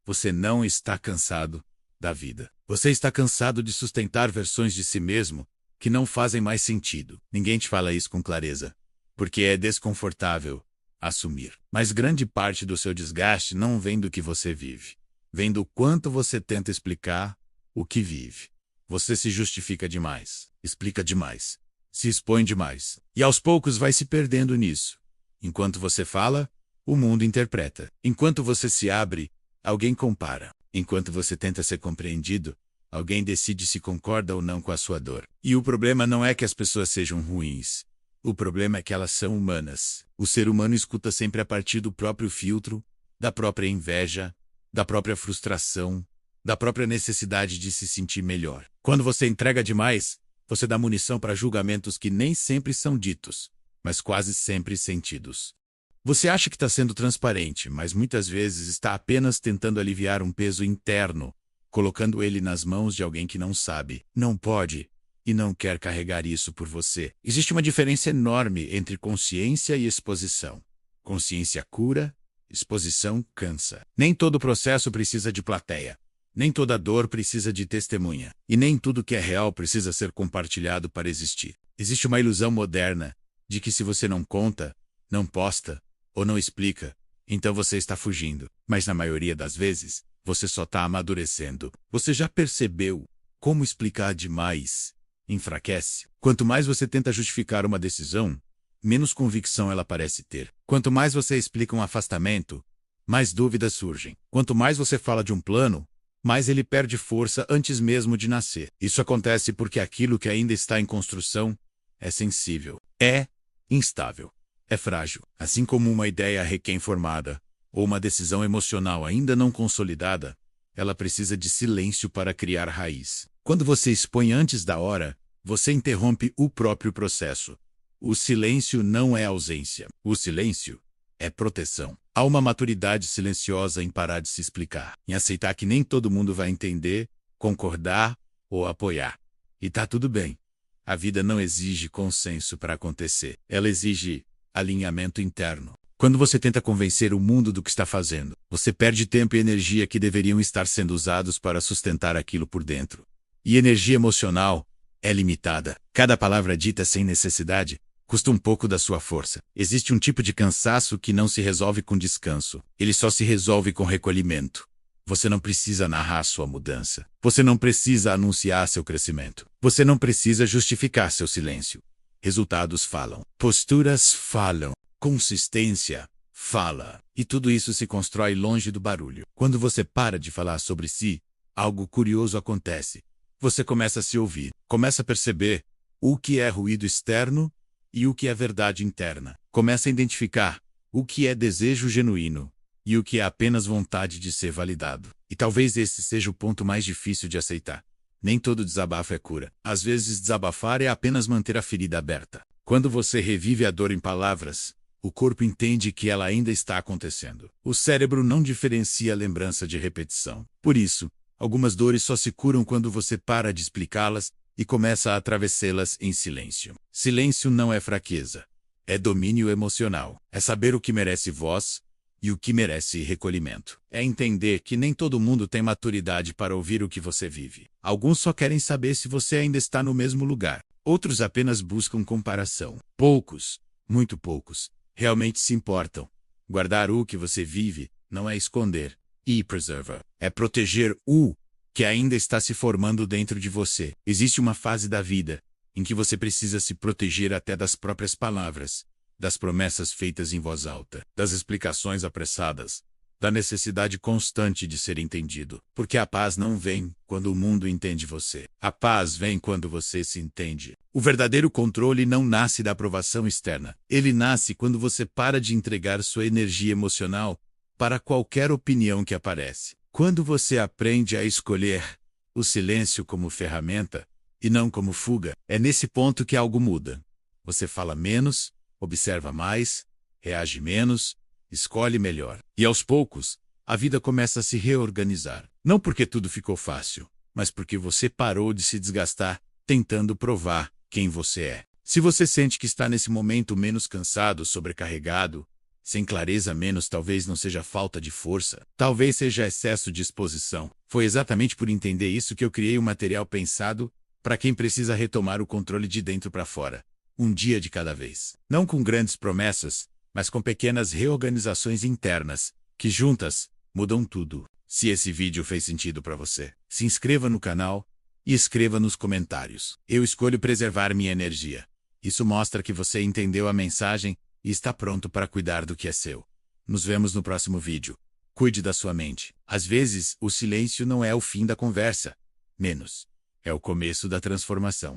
você não está cansado da vida. Você está cansado de sustentar versões de si mesmo que não fazem mais sentido. Ninguém te fala isso com clareza, porque é desconfortável assumir. Mas grande parte do seu desgaste não vem do que você vive. Vem do quanto você tenta explicar o que vive. Você se justifica demais, explica demais, se expõe demais. E aos poucos vai se perdendo nisso. Enquanto você fala, o mundo interpreta. Enquanto você se abre, alguém compara. Enquanto você tenta ser compreendido, alguém decide se concorda ou não com a sua dor. E o problema não é que as pessoas sejam ruins. O problema é que elas são humanas. O ser humano escuta sempre a partir do próprio filtro, da própria inveja, da própria frustração, da própria necessidade de se sentir melhor. Quando você entrega demais, você dá munição para julgamentos que nem sempre são ditos, mas quase sempre sentidos. Você acha que está sendo transparente, mas muitas vezes está apenas tentando aliviar um peso interno, colocando ele nas mãos de alguém que não sabe, não pode e não quer carregar isso por você. Existe uma diferença enorme entre consciência e exposição. Consciência cura, exposição cansa. Nem todo processo precisa de plateia. Nem toda dor precisa de testemunha. E nem tudo que é real precisa ser compartilhado para existir. Existe uma ilusão moderna de que se você não conta, não posta ou não explica, então você está fugindo. Mas na maioria das vezes, você só está amadurecendo. Você já percebeu como explicar demais enfraquece? Quanto mais você tenta justificar uma decisão, menos convicção ela parece ter. Quanto mais você explica um afastamento, mais dúvidas surgem. Quanto mais você fala de um plano, mais ele perde força antes mesmo de nascer. Isso acontece porque aquilo que ainda está em construção é sensível, é instável, é frágil. Assim como uma ideia recém-formada ou uma decisão emocional ainda não consolidada, ela precisa de silêncio para criar raiz. Quando você expõe antes da hora, você interrompe o próprio processo. O silêncio não é ausência. O silêncio é proteção. Há uma maturidade silenciosa em parar de se explicar, em aceitar que nem todo mundo vai entender, concordar ou apoiar. E tá tudo bem. A vida não exige consenso para acontecer. Ela exige alinhamento interno. Quando você tenta convencer o mundo do que está fazendo, você perde tempo e energia que deveriam estar sendo usados para sustentar aquilo por dentro. E energia emocional é limitada. Cada palavra dita sem necessidade custa um pouco da sua força. Existe um tipo de cansaço que não se resolve com descanso. Ele só se resolve com recolhimento. Você não precisa narrar sua mudança. Você não precisa anunciar seu crescimento. Você não precisa justificar seu silêncio. Resultados falam. Posturas falam. Consistência fala. E tudo isso se constrói longe do barulho. Quando você para de falar sobre si, algo curioso acontece. Você começa a se ouvir. Começa a perceber o que é ruído externo e o que é verdade interna. Começa a identificar o que é desejo genuíno e o que é apenas vontade de ser validado. E talvez esse seja o ponto mais difícil de aceitar. Nem todo desabafo é cura. Às vezes desabafar é apenas manter a ferida aberta. Quando você revive a dor em palavras, o corpo entende que ela ainda está acontecendo. O cérebro não diferencia lembrança de repetição. Por isso, algumas dores só se curam quando você para de explicá-las e começa a atravessá-las em silêncio. Silêncio não é fraqueza. É domínio emocional. É saber o que merece voz e o que merece recolhimento. É entender que nem todo mundo tem maturidade para ouvir o que você vive. Alguns só querem saber se você ainda está no mesmo lugar. Outros apenas buscam comparação. Poucos, muito poucos, realmente se importam. Guardar o que você vive não é esconder. E preserva. É proteger o que ainda está se formando dentro de você. Existe uma fase da vida em que você precisa se proteger até das próprias palavras, das promessas feitas em voz alta, das explicações apressadas, da necessidade constante de ser entendido. Porque a paz não vem quando o mundo entende você. A paz vem quando você se entende. O verdadeiro controle não nasce da aprovação externa. Ele nasce quando você para de entregar sua energia emocional para qualquer opinião que aparece. Quando você aprende a escolher o silêncio como ferramenta e não como fuga, é nesse ponto que algo muda. Você fala menos, observa mais, reage menos, escolhe melhor. E aos poucos, a vida começa a se reorganizar. Não porque tudo ficou fácil, mas porque você parou de se desgastar tentando provar quem você é. Se você sente que está nesse momento menos cansado, sobrecarregado, Sem clareza, menos talvez não seja falta de força, talvez seja excesso de exposição. Foi exatamente por entender isso que eu criei um material pensado para quem precisa retomar o controle de dentro para fora, um dia de cada vez. Não com grandes promessas, mas com pequenas reorganizações internas, que juntas mudam tudo. Se esse vídeo fez sentido para você, se inscreva no canal e escreva nos comentários. Eu escolho preservar minha energia. Isso mostra que você entendeu a mensagem e está pronto para cuidar do que é seu. Nos vemos no próximo vídeo. Cuide da sua mente. Às vezes, o silêncio não é o fim da conversa. Menos. É o começo da transformação.